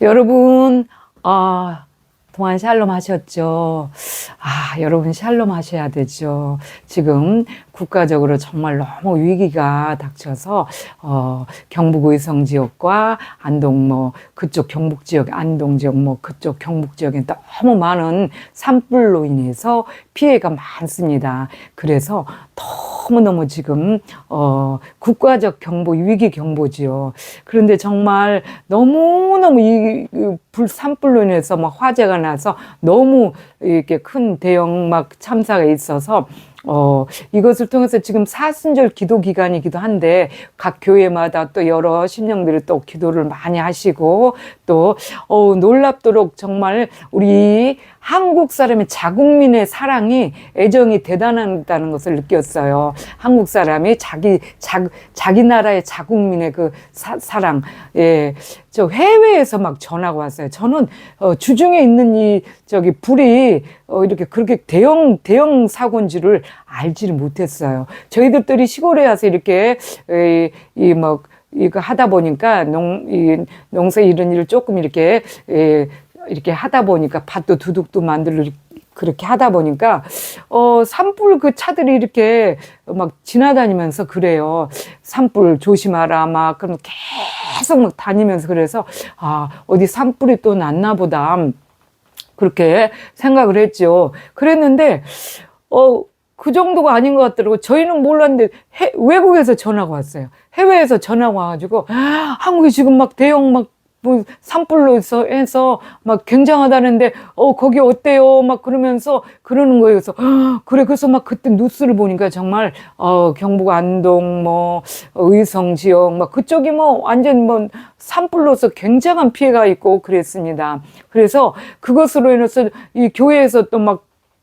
여러분, 동안 샬롬 하셨죠? 여러분 샬롬 하셔야 되죠. 지금 국가적으로 정말 너무 위기가 닥쳐서, 경북 의성 지역과 안동 그쪽 경북 지역, 안동 지역 그쪽 경북 지역에 너무 많은 산불로 인해서 피해가 많습니다. 그래서 너무너무 지금, 국가적 경보, 위기 경보지요. 그런데 정말 너무너무 산불로 인해서 막 화재가 나서 너무 이렇게 큰 대형 막 참사가 있어서 이것을 통해서 지금 사순절 기도 기간이기도 한데 각 교회마다 또 여러 심령들이 또 기도를 많이 하시고 또 놀랍도록 정말 우리 한국 사람의 자국민의 사랑이 애정이 대단하다는 것을 느꼈어요. 한국 사람이 자기 나라의 자국민의 그 사랑. 예. 저 해외에서 막 전화가 왔어요. 저는 주중에 있는 불이 이렇게 그렇게 대형 사고인지를 알지를 못했어요. 저희들이 시골에 와서 이렇게 이거 하다 보니까 농사 이런 일을 조금 이렇게 하다 보니까 밭도 두둑도 만들고 그렇게 하다 보니까 산불 그 차들이 이렇게 막 지나다니면서 그래요. 산불 조심하라 막 그럼 계속 막 다니면서 그래서 어디 산불이 또 났나 보다 그렇게 생각을 했죠. 그랬는데 그 정도가 아닌 것 같더라고요. 저희는 몰랐는데 외국에서 전화가 왔어요. 해외에서 전화가 와가지고 한국이 지금 막 대형 산불로 해서 막 굉장하다는데 거기 어때요? 막 그러면서 그러는 거예요. 그래서 그래. 그래서 막 그때 뉴스를 보니까 정말 경북 안동 의성 지역 막 그쪽이 완전 산불로서 굉장한 피해가 있고 그랬습니다. 그래서 그것으로 인해서 이 교회에서 또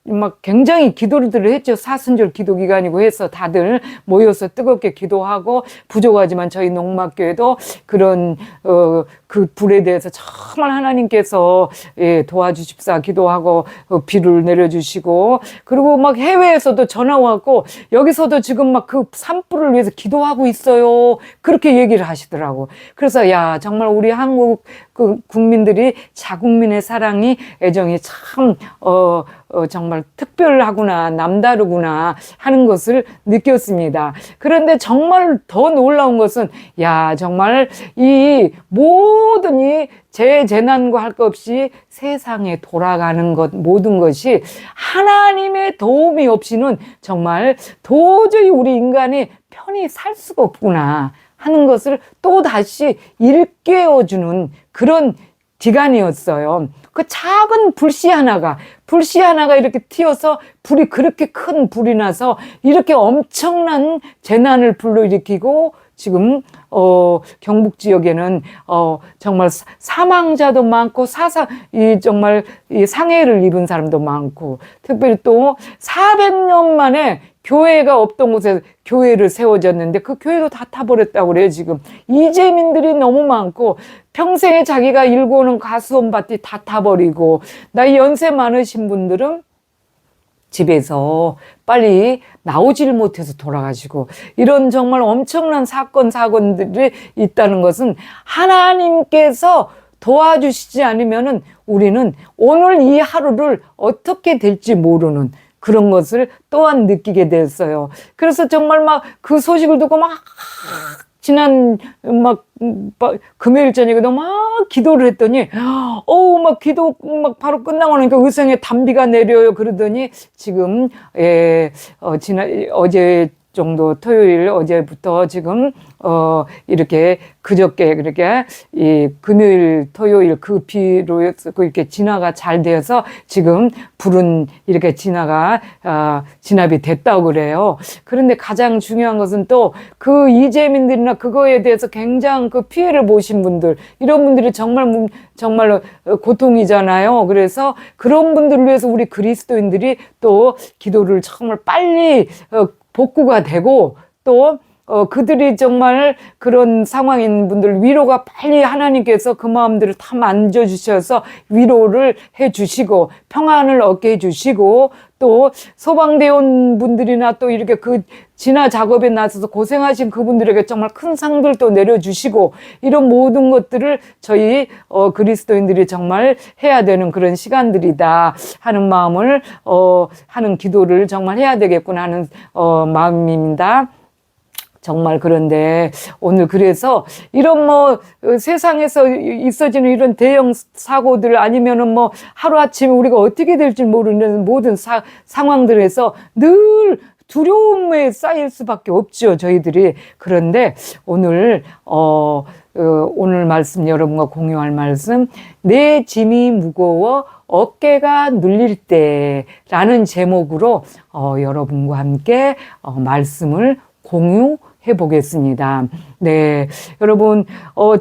막 굉장히 기도를 했죠. 사순절 기도 기간이고 해서 다들 모여서 뜨겁게 기도하고 부족하지만 저희 농막교회도 그런 그 불에 대해서 정말 하나님께서 도와주십사 기도하고 비를 내려주시고 그리고 막 해외에서도 전화 왔고 여기서도 지금 막 그 산불을 위해서 기도하고 있어요. 그렇게 얘기를 하시더라고. 그래서 야 정말 우리 한국 그 국민들이 자국민의 사랑이 애정이 참 정말 특별하구나 남다르구나 하는 것을 느꼈습니다. 그런데 정말 더 놀라운 것은 정말 이 모든 이 재난과 할 것 없이 세상에 돌아가는 것 모든 것이 하나님의 도움이 없이는 정말 도저히 우리 인간이 편히 살 수가 없구나 하는 것을 또 다시 일깨워주는 그런 기간이었어요. 그 작은 불씨 하나가 이렇게 튀어서 불이 그렇게 큰 불이 나서 이렇게 엄청난 재난을 불러일으키고 지금 경북 지역에는 정말 사망자도 많고 정말 이 상해를 입은 사람도 많고 특별히 또 400년 만에 교회가 없던 곳에 교회를 세워졌는데 그 교회도 다 타버렸다고 그래요. 지금 이재민들이 너무 많고 평생에 자기가 일궈오는 가수원밭이 다 타버리고 나이 연세 많으신 분들은 집에서 빨리 나오질 못해서 돌아가시고 이런 정말 엄청난 사건들이 있다는 것은 하나님께서 도와주시지 않으면은 우리는 오늘 이 하루를 어떻게 될지 모르는 그런 것을 또한 느끼게 됐어요. 그래서 정말 그 소식을 듣고 지난 금요일 저녁에도 기도를 했더니 기도 바로 끝나고 나니까 의성에 단비가 내려요. 그러더니 지금 어제 정도 토요일 어제부터 지금 이렇게 그저께 그렇게 이 금요일 토요일 그 비로 이렇게 진화가 잘 되어서 지금 불은 이렇게 진압이 됐다고 그래요. 그런데 가장 중요한 것은 또 그 이재민들이나 그거에 대해서 굉장히 그 피해를 보신 분들 이런 분들이 정말로 고통이잖아요. 그래서 그런 분들을 위해서 우리 그리스도인들이 또 기도를 정말 빨리 복구가 되고 또 그들이 정말 그런 상황인 분들 위로가 빨리 하나님께서 그 마음들을 다 만져주셔서 위로를 해주시고 평안을 얻게 해주시고 또 소방대원 분들이나 또 이렇게 그 진화 작업에 나서서 고생하신 그분들에게 정말 큰 상들 또 내려주시고 이런 모든 것들을 저희 그리스도인들이 정말 해야 되는 그런 시간들이다 하는 마음을 하는 기도를 정말 해야 되겠구나 하는 마음입니다. 정말 그런데 오늘 그래서 이런 세상에서 있어지는 이런 대형 사고들 아니면은 하루아침에 우리가 어떻게 될지 모르는 모든 상황들에서 늘 두려움에 쌓일 수밖에 없죠, 저희들이. 그런데 오늘 오늘 말씀 여러분과 공유할 말씀, 내 짐이 무거워 어깨가 눌릴 때라는 제목으로 여러분과 함께 말씀을 공유해 보겠습니다. 네, 여러분,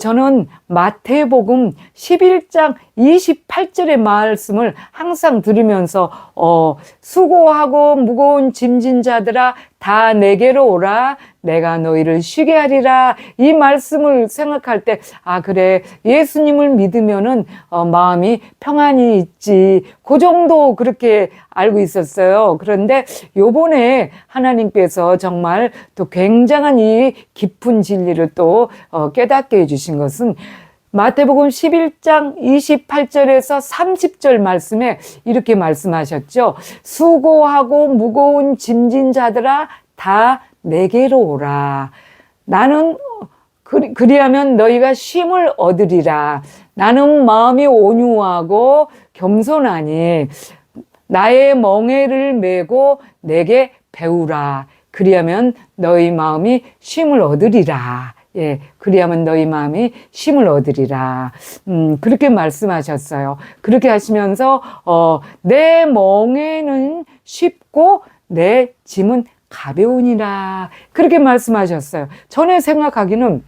저는 마태복음 11장 28절의 말씀을 항상 들으면서 수고하고 무거운 짐진 자들아 다 내게로 오라 내가 너희를 쉬게 하리라 이 말씀을 생각할 때 그래 예수님을 믿으면은 마음이 평안이 있지 그 정도 그렇게 알고 있었어요. 그런데 요번에 하나님께서 정말 또 굉장한 이 깊은 진리를 또 깨닫게 해주신 것은 마태복음 11장 28절에서 30절 말씀에 이렇게 말씀하셨죠. 수고하고 무거운 짐진 자들아 다 내게로 오라. 나는 그리하면 너희가 쉼을 얻으리라. 나는 마음이 온유하고 겸손하니 나의 멍에를 메고 내게 배우라. 그리하면 너희 마음이 쉼을 얻으리라. 예, 그리하면 너희 마음이 쉼을 얻으리라. 그렇게 말씀하셨어요. 그렇게 하시면서 내 멍에는 쉽고 내 짐은 가벼우니라. 그렇게 말씀하셨어요. 전에 생각하기는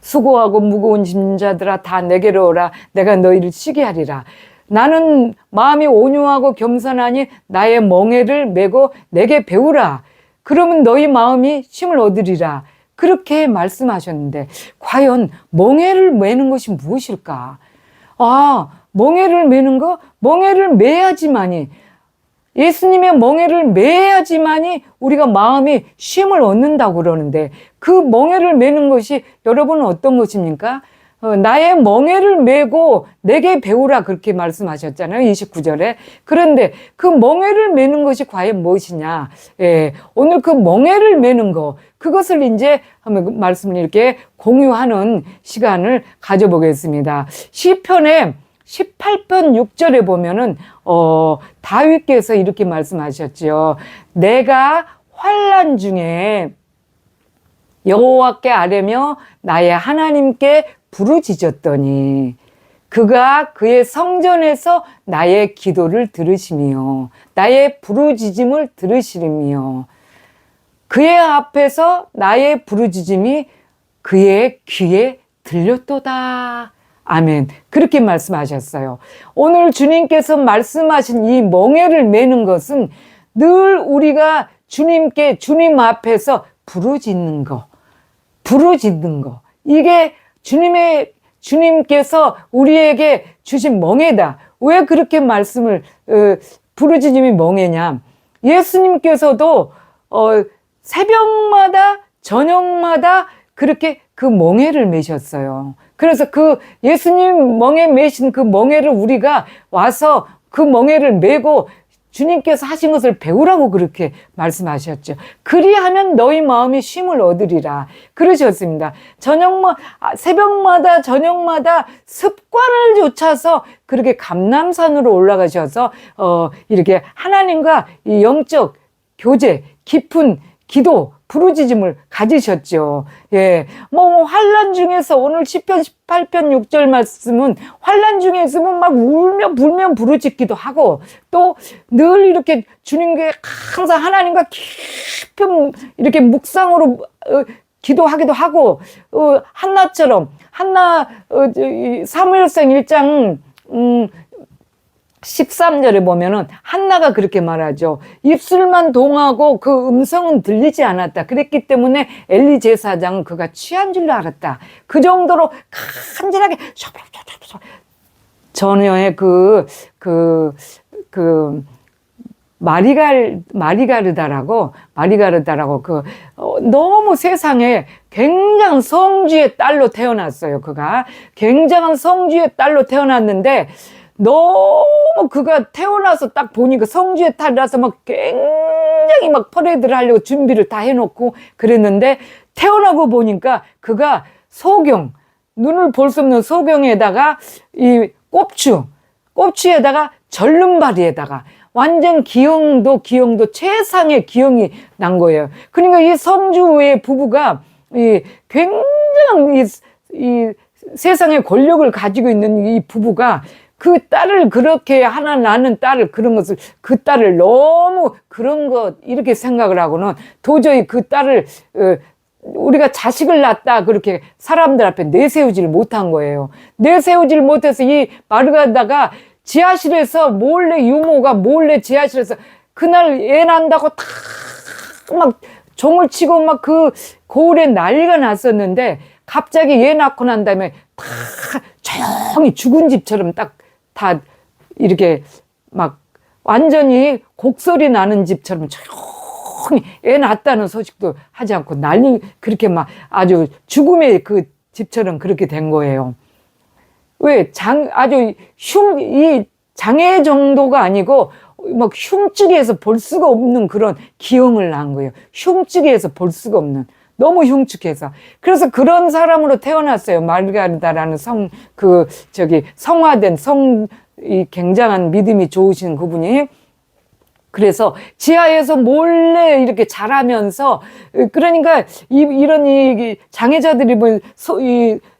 수고하고 무거운 짐자들아 다 내게로 오라. 내가 너희를 쉬게 하리라. 나는 마음이 온유하고 겸손하니 나의 멍에를 메고 내게 배우라. 그러면 너희 마음이 쉼을 얻으리라. 그렇게 말씀하셨는데 과연 멍에를 메는 것이 무엇일까? 멍에를 메는 거? 멍에를 메야지만이 예수님의 멍에를 메야지만이 우리가 마음이 쉼을 얻는다고 그러는데 그 멍에를 메는 것이 여러분은 어떤 것입니까? 나의 멍에를 메고 내게 배우라 그렇게 말씀하셨잖아요. 29절에. 그런데 그 멍에를 메는 것이 과연 무엇이냐? 예, 오늘 그 멍에를 메는 거 그것을 이제 한번 말씀을 이렇게 공유하는 시간을 가져보겠습니다. 시편에 18편 6절에 보면은 다윗께서 이렇게 말씀하셨죠. 내가 환난 중에 여호와께 아뢰며 나의 하나님께 부르짖었더니 그가 그의 성전에서 나의 기도를 들으시며 나의 부르짖음을 들으시리며 그의 앞에서 나의 부르짖음이 그의 귀에 들렸도다. 아멘. 그렇게 말씀하셨어요. 오늘 주님께서 말씀하신 이 멍에를 메는 것은 늘 우리가 주님께 주님 앞에서 부르짖는 거. 이게 주님께서 우리에게 주신 멍에다. 왜 그렇게 말씀을 부르짖음이 멍에냐? 예수님께서도 새벽마다 저녁마다 그렇게 그 멍에를 메셨어요. 그래서 그 예수님 멍에 메신 그 멍에를 우리가 와서 그 멍에를 메고 주님께서 하신 것을 배우라고 그렇게 말씀하셨죠. 그리하면 너희 마음이 쉼을 얻으리라. 그러셨습니다. 새벽마다 저녁마다 습관을 좇아서 그렇게 감람산으로 올라가셔서 이렇게 하나님과 이 영적 교제, 깊은 기도, 부르짖음을 가지셨죠. 예. 환난 중에서 오늘 시편 18편 6절 말씀은 환난 중에 있으면 막 울며 불며 부르짖기도 하고 또 늘 이렇게 주님께 항상 하나님과 깊은 이렇게 묵상으로 기도하기도 하고 한나처럼 사무엘상 1장 13절에 보면은 한나가 그렇게 말하죠. 입술만 동하고 그 음성은 들리지 않았다. 그랬기 때문에 엘리 제사장은 그가 취한 줄 알았다. 그 정도로 간절하게 전혀의 그 마리가르다라고 너무 세상에 굉장한 성주의 딸로 태어났어요. 그가 굉장한 성주의 딸로 태어났는데 너무 그가 태어나서 딱 보니까 성주의 딸이라서 막 굉장히 막 퍼레이드를 하려고 준비를 다 해놓고 그랬는데 태어나고 보니까 그가 눈을 볼 수 없는 소경에다가 이 꼽추에다가 절름발이에다가 완전 기형도 최상의 기형이 난 거예요. 그러니까 이 성주의 부부가 굉장히 이 세상의 권력을 가지고 있는 이 부부가 그 딸을 그렇게 하나 낳는 딸을 그 딸을 너무 그런 것 이렇게 생각을 하고는 도저히 그 딸을 우리가 자식을 낳았다 그렇게 사람들 앞에 내세우지를 못한 거예요. 내세우지를 못해서 이 마르가르다가 지하실에서 유모가 몰래 지하실에서 그날 애 난다고 다 막 종을 치고 막 그 고을에 난리가 났었는데 갑자기 애 낳고 난 다음에 다 조용히 죽은 집처럼 딱 다 이렇게 막 완전히 곡소리 나는 집처럼 조용히 애 낳았다는 소식도 하지 않고 그렇게 막 아주 죽음의 그 집처럼 그렇게 된 거예요. 왜 이 장애 정도가 아니고 막 흉측해서 볼 수가 없는 그런 기형을 낳은 거예요. 흉측해서 볼 수가 없는 너무 흉측해서 그래서 그런 사람으로 태어났어요. 마르가르다라는 성화된 이 굉장한 믿음이 좋으신 그분이. 그래서 지하에서 몰래 이렇게 자라면서 그러니까 이런 장애자들이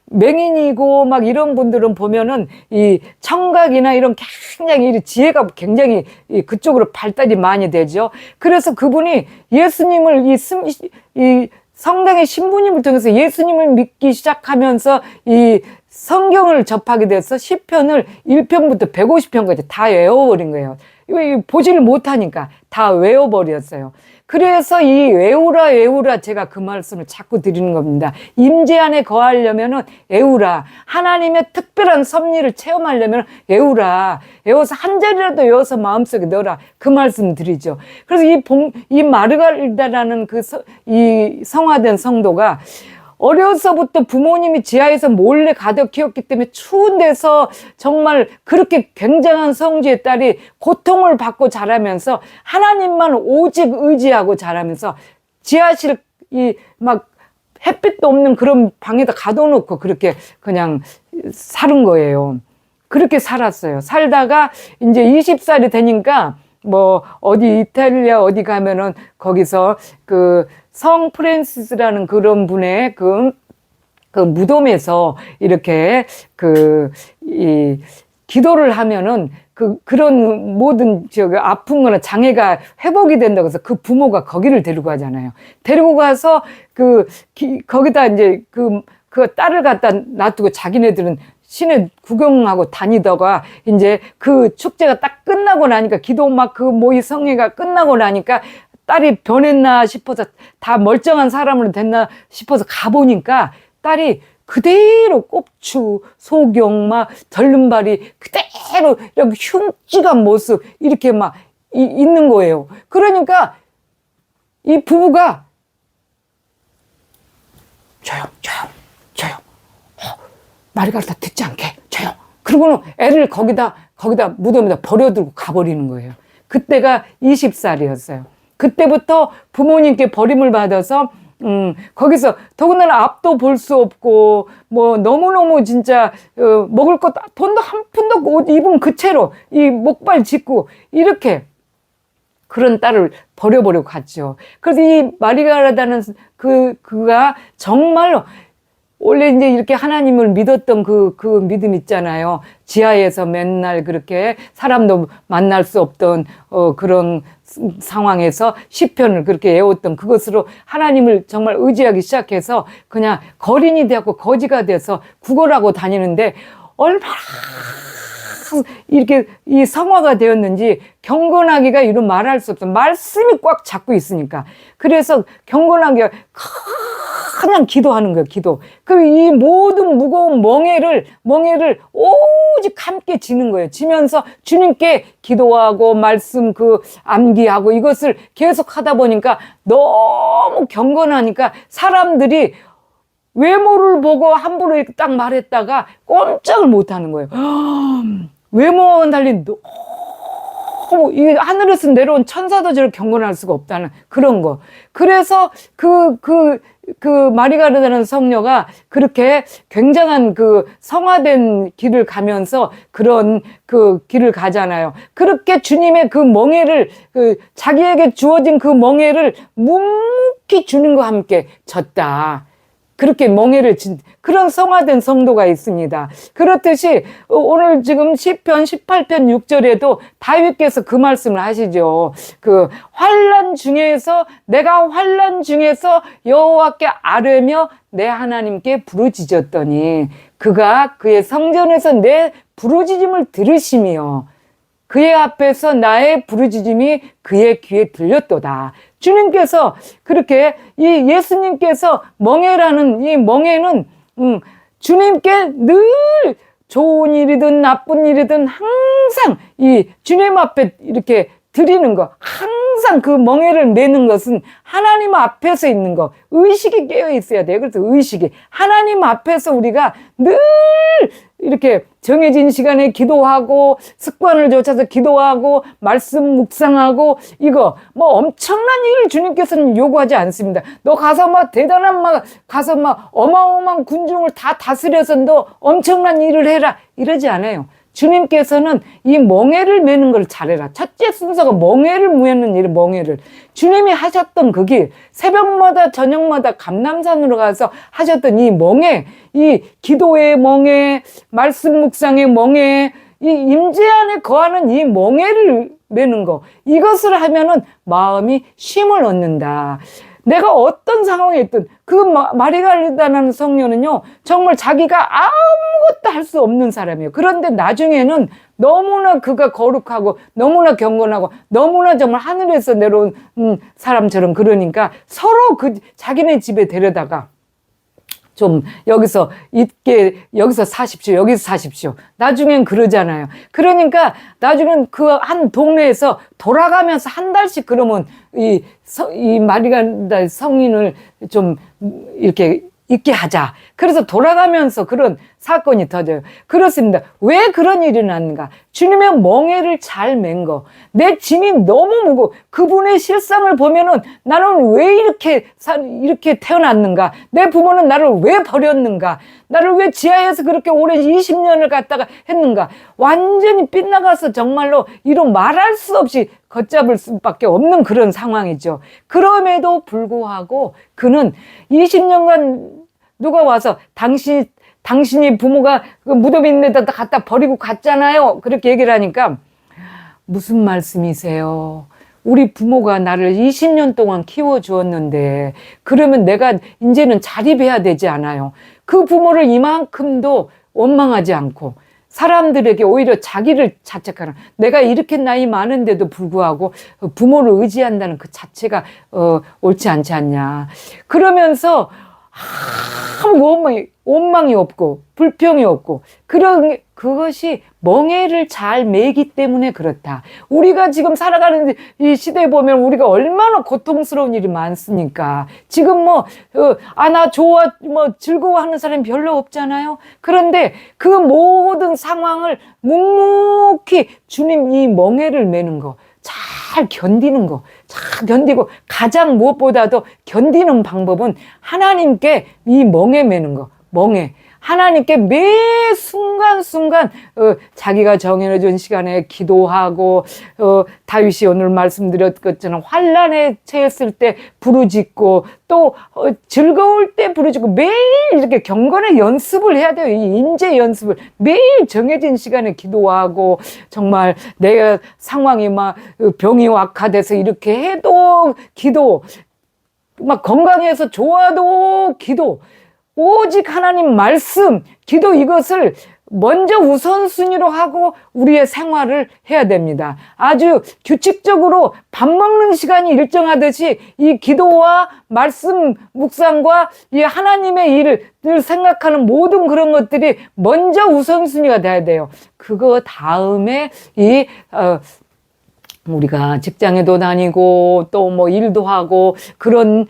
맹인이고 막 이런 분들은 보면은 이 청각이나 이런 굉장히 지혜가 굉장히 그쪽으로 발달이 많이 되죠. 그래서 그분이 예수님을 이 성당의 신부님을 통해서 예수님을 믿기 시작하면서 이 성경을 접하게 돼서 시편을 1편부터 150편까지 다 외워버린 거예요. 보지를 못하니까 다 외워버렸어요. 그래서 이 외우라 제가 그 말씀을 자꾸 드리는 겁니다. 임재 안에 거하려면은 외우라. 하나님의 특별한 섭리를 체험하려면 외워서 한 자리라도 외워서 마음속에 넣어라. 그 말씀 드리죠. 그래서 이 마르가르다라는 이 성화된 성도가 어려서부터 부모님이 지하에서 몰래 가둬 키웠기 때문에 추운 데서 정말 그렇게 굉장한 성주의 딸이 고통을 받고 자라면서 하나님만 오직 의지하고 자라면서 지하실 막 햇빛도 없는 그런 방에다 가둬놓고 그렇게 그냥 사는 거예요. 그렇게 살았어요. 살다가 이제 20살이 되니까 어디 이탈리아 어디 가면은 거기서 성 프랜시스라는 그런 분의 그 무덤에서 이렇게 이 기도를 하면은 그런 모든 아픈 거나 장애가 회복이 된다고 해서 그 부모가 거기를 데리고 가잖아요. 데리고 가서 거기다 이제 그 딸을 갖다 놔두고 자기네들은 시내 구경하고 다니다가 이제 그 축제가 딱 끝나고 나니까 기도 막 모의 성회가 끝나고 나니까 딸이 변했나 싶어서 다 멀쩡한 사람으로 됐나 싶어서 가보니까 딸이 그대로 꼽추, 소경, 막 절름발이 그대로 이렇게 흉측한 모습 이렇게 막 있는 거예요. 그러니까 이 부부가 조용. 마르가르다 듣지 않게 조용. 그러고는 애를 거기다 무덤에다 버려두고 가버리는 거예요. 그때가 20살이었어요. 그때부터 부모님께 버림을 받아서 거기서 더군다나 앞도 볼 수 없고 너무너무 진짜 먹을 것 돈도 한 푼도 없고 옷 입은 그 채로 이 목발 짚고 이렇게 그런 딸을 버려버리고 갔죠. 그래서 이 마르가르다는 그가 정말로 원래 이제 이렇게 하나님을 믿었던 그 믿음 있잖아요. 지하에서 맨날 그렇게 사람도 만날 수 없던 그런 상황에서 시편을 그렇게 외웠던 그것으로 하나님을 정말 의지하기 시작해서 그냥 거린이 되었고 거지가 돼서 구걸하고 다니는데 얼마나 이렇게 이 성화가 되었는지 경건하기가 이런 말할 수 없어. 말씀이 꽉 잡고 있으니까. 그래서 경건하기가 그냥 기도하는 거예요. 기도. 이 모든 무거운 멍에를 오직 함께 지는 거예요. 지면서 주님께 기도하고 말씀 암기하고 이것을 계속 하다 보니까 너무 경건하니까 사람들이 외모를 보고 함부로 이렇게 딱 말했다가 꼼짝을 못 하는 거예요. 외모와 달리 이 하늘에서 내려온 천사도 저렇게 경건할 수가 없다는 그런 거. 그래서 마리가르다는 성녀가 그렇게 굉장한 성화된 길을 가면서 그런 길을 가잖아요. 그렇게 주님의 멍에를, 자기에게 주어진 멍에를 묵묵히 주님과 함께 졌다. 그렇게 멍에를 진 그런 성화된 성도가 있습니다. 그렇듯이 오늘 지금 시편 18편 6절에도 다윗께서 그 말씀을 하시죠. 환난 중에서 내가 환난 중에서 여호와께 아뢰며 내 하나님께 부르짖었더니 그가 그의 성전에서 내 부르짖음을 들으시며 그의 앞에서 나의 부르짖음이 그의 귀에 들렸도다. 주님께서 그렇게 예수님께서 멍에라는 이 멍에는 주님께 늘 좋은 일이든 나쁜 일이든 항상 이 주님 앞에 이렇게 드리는 거, 항상 멍에를 매는 것은 하나님 앞에서 있는 거, 의식이 깨어 있어야 돼요. 그래서 의식이 하나님 앞에서 우리가 늘 이렇게 정해진 시간에 기도하고 습관을 쫓아서 기도하고 말씀 묵상하고 이거 엄청난 일을 주님께서는 요구하지 않습니다. 너 가서 대단한 가서 어마어마한 군중을 다 다스려서 너 엄청난 일을 해라 이러지 않아요. 주님께서는 이 멍에를 매는 걸 잘해라. 첫째 순서가 멍에를 매는 일, 멍에를. 주님이 하셨던 그 길, 새벽마다 저녁마다 감람산으로 가서 하셨던 이 멍에, 이 기도의 멍에, 말씀 묵상의 멍에, 이 임재 안에 거하는 이 멍에를 매는 거. 이것을 하면은 마음이 쉼을 얻는다. 내가 어떤 상황에 있든 마리갈리다라는 성녀는요 정말 자기가 아무것도 할 수 없는 사람이에요. 그런데 나중에는 너무나 그가 거룩하고 너무나 경건하고 너무나 정말 하늘에서 내려온 사람처럼 그러니까 서로 자기네 집에 데려다가 좀 여기서 사십시오. 여기서 사십시오. 나중엔 그러잖아요. 그러니까 나중엔 한 동네에서 돌아가면서 한 달씩 그러면 이 마리갈다 성인을 좀 이렇게 있게 하자. 그래서 돌아가면서 그런 사건이 터져요. 그렇습니다. 왜 그런 일이 났는가? 주님의 멍에를 잘 맨 거. 내 짐이 너무 무거워. 그분의 실상을 보면은 나는 왜 이렇게 태어났는가? 내 부모는 나를 왜 버렸는가? 나를 왜 지하에서 그렇게 오래 20년을 갔다가 했는가? 완전히 빗나가서 정말로 이런 말할 수 없이 걷잡을 수밖에 없는 그런 상황이죠. 그럼에도 불구하고 그는 20년간 누가 와서 당신이 부모가 무덤 있는 데다 갖다 버리고 갔잖아요. 그렇게 얘기를 하니까 무슨 말씀이세요? 우리 부모가 나를 20년 동안 키워주었는데 그러면 내가 이제는 자립해야 되지 않아요? 그 부모를 이만큼도 원망하지 않고 사람들에게 오히려 자기를 자책하는 내가 이렇게 나이 많은데도 불구하고 부모를 의지한다는 그 자체가 옳지 않지 않냐. 그러면서 아무 원망이 없고 불평이 없고 그것이 멍에를 잘 매기 때문에 그렇다. 우리가 지금 살아가는 이 시대에 보면 우리가 얼마나 고통스러운 일이 많습니까? 지금 나 좋아 즐거워하는 사람이 별로 없잖아요. 그런데 그 모든 상황을 묵묵히 주님 이 멍에를 매는 거 잘 견디는 거, 잘 견디고 가장 무엇보다도 견디는 방법은 하나님께 이 멍에 매는 거, 멍에. 하나님께 매 순간순간 자기가 정해준 시간에 기도하고 다윗이 오늘 말씀드렸던 것처럼 환난에 처했을 때 부르짖고 또 즐거울 때 부르짖고 매일 이렇게 경건의 연습을 해야 돼요. 이 임재 연습을 매일 정해진 시간에 기도하고 정말 내 상황이 병이 악화돼서 이렇게 해도 기도 건강해서 좋아도 기도 오직 하나님 말씀, 기도 이것을 먼저 우선순위로 하고 우리의 생활을 해야 됩니다. 아주 규칙적으로 밥 먹는 시간이 일정하듯이 이 기도와 말씀 묵상과 이 하나님의 일을 생각하는 모든 그런 것들이 먼저 우선순위가 돼야 돼요. 그거 다음에 우리가 직장에도 다니고 또 뭐 일도 하고 그런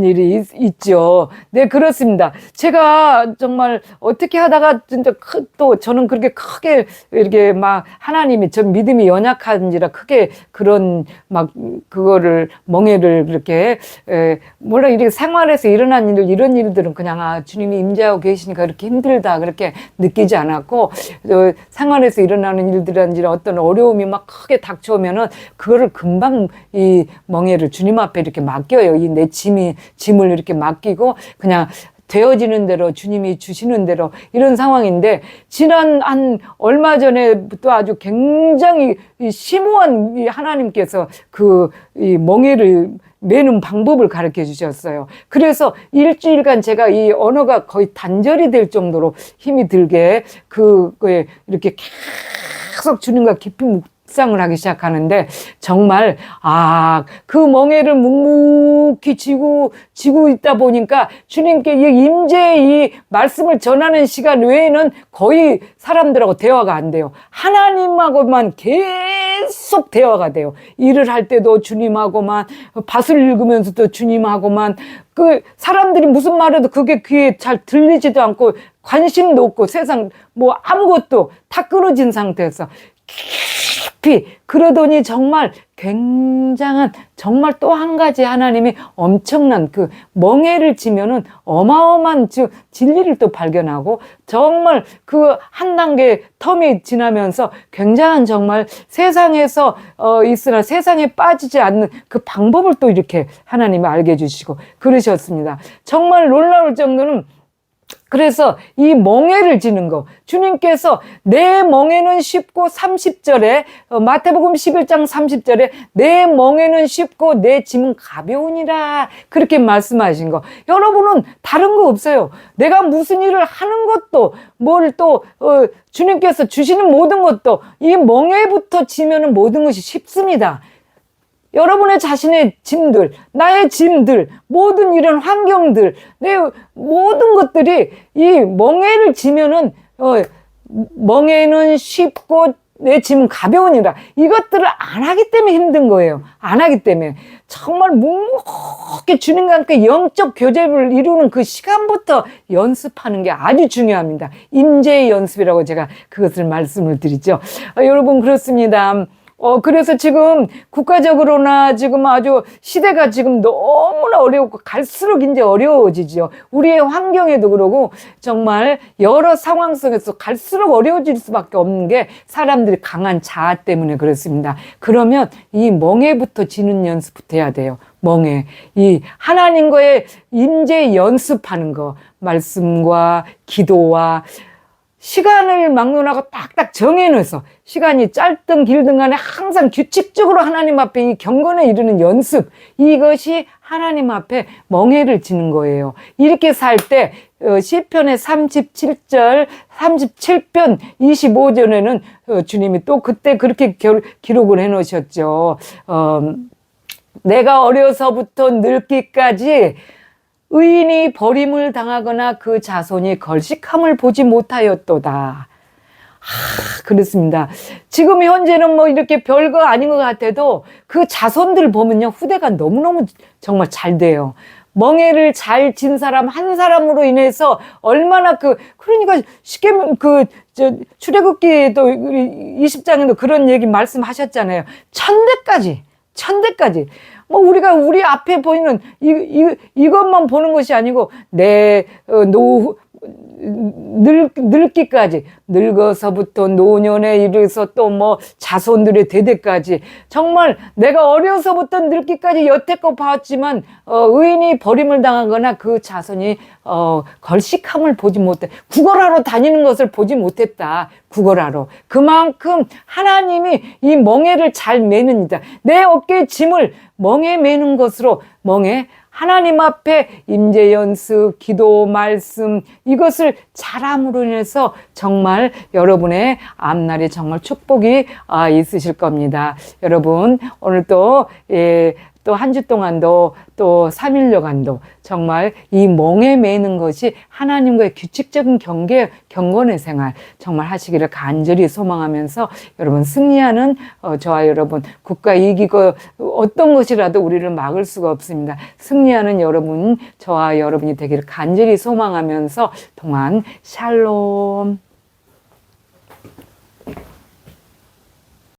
일이 있죠. 네, 그렇습니다. 제가 정말 어떻게 하다가 진짜 또 저는 그렇게 크게 이렇게 막 하나님이 전 믿음이 연약한지라 크게 그런 막 그거를 멍해를 그렇게 몰라 이렇게 생활에서 일어난 일 이런 일들은 그냥 주님이 임재하고 계시니까 그렇게 힘들다 그렇게 느끼지 않았고 생활에서 일어나는 일들이란지 어떤 어려움이 막 크게 닥쳐오면은 그거를 금방 이 멍해를 주님 앞에 이렇게 맡겨요. 이 내 짐을 이렇게 맡기고 그냥 되어지는 대로 주님이 주시는 대로 이런 상황인데 지난 한 얼마 전에부터 아주 굉장히 심오한 이 하나님께서 이 멍해를 매는 방법을 가르쳐 주셨어요. 그래서 일주일간 제가 이 언어가 거의 단절이 될 정도로 힘이 들게 그거에 이렇게 계속 주님과 깊이 묵상을 하기 시작하는데 정말 그 멍해를 묵묵히 지고 있다 보니까 주님께 이 임재의 이 말씀을 전하는 시간 외에는 거의 사람들하고 대화가 안 돼요. 하나님하고만 계속 대화가 돼요. 일을 할 때도 주님하고만, 밭을 읽으면서도 주님하고만, 그 사람들이 무슨 말해도 그게 귀에 잘 들리지도 않고 관심도 없고 세상 뭐 아무것도 다 끊어진 상태에서 깊이 그러더니 정말 굉장한 정말 또 한 가지 하나님이 엄청난 그 멍해를 지면은 어마어마한 진리를 또 발견하고 정말 그 한 단계 텀이 지나면서 굉장한 정말 세상에서 있으나 세상에 빠지지 않는 그 방법을 또 이렇게 하나님이 알게 해주시고 그러셨습니다. 정말 놀라울 정도는 그래서 이 멍해를 지는 거 주님께서 내 멍해는 쉽고 30절에 마태복음 11장 30절에 내 멍해는 쉽고 내 짐은 가벼우니라 그렇게 말씀하신 거 여러분은 다른 거 없어요. 내가 무슨 일을 하는 것도 뭘 또 주님께서 주시는 모든 것도 이 멍해부터 지면은 모든 것이 쉽습니다. 여러분의 자신의 짐들, 나의 짐들, 모든 이런 환경들, 내 모든 것들이 이 멍해를 지면은 멍해는 쉽고 내 짐은 가벼우니라. 이것들을 안 하기 때문에 힘든 거예요. 안 하기 때문에. 정말 묵묵히 주님과 함께 영적 교제를 이루는 그 시간부터 연습하는 게 아주 중요합니다. 임재의 연습이라고 제가 그것을 말씀을 드리죠. 여러분 그렇습니다. 그래서 지금 국가적으로나 지금 아주 시대가 지금 너무나 어려웠고 갈수록 이제 어려워지죠. 우리의 환경에도 그러고 정말 여러 상황 속에서 갈수록 어려워질 수밖에 없는 게 사람들이 강한 자아 때문에 그렇습니다. 그러면 이 멍해부터 지는 연습부터 해야 돼요. 멍해. 이 하나님과의 임재 연습하는 거. 말씀과 기도와 시간을 막론하고 딱딱 정해놓아서 시간이 짧든 길든 간에 항상 규칙적으로 하나님 앞에 이 경건에 이르는 연습 이것이 하나님 앞에 멍해를 지는 거예요. 이렇게 살 때 시편의 37절 37편 25절에는 주님이 또 그때 그렇게 기록을 해놓으셨죠. 내가 어려서부터 늙기까지 의인이 버림을 당하거나 그 자손이 걸식함을 보지 못하였도다. 그렇습니다. 지금 현재는 뭐 이렇게 별거 아닌 것 같아도 그 자손들 보면요. 후대가 너무너무 정말 잘 돼요. 멍해를 잘 진 사람 한 사람으로 인해서 얼마나 그러니까 쉽게 출애굽기도 20장에도 그런 얘기 말씀하셨잖아요. 천대까지. 뭐 우리가 우리 앞에 보이는 이것만 보는 것이 아니고 내 노후 늙기까지 늙어서부터 노년에 이르러서 또 뭐 자손들의 대대까지 정말 내가 어려서부터 늙기까지 여태껏 봤지만 의인이 버림을 당하거나 그 자손이 걸식함을 보지 못해 구걸하러 다니는 것을 보지 못했다. 구걸하러 그만큼 하나님이 이 멍해를 잘 매는 이다. 내 어깨에 짐을 멍해 매는 것으로 멍해 하나님 앞에 임재 연습, 기도, 말씀 이것을 잘함으로 인해서 정말 여러분의 앞날에 정말 축복이 있으실 겁니다. 여러분 오늘 또 한 주 동안도 또 3일여간도 정말 이 멍에 매이는 것이 하나님과의 규칙적인 경건의 생활 정말 하시기를 간절히 소망하면서 여러분 승리하는 저와 여러분 국가 이기고 어떤 것이라도 우리를 막을 수가 없습니다. 승리하는 여러분 저와 여러분이 되기를 간절히 소망하면서 동안 샬롬.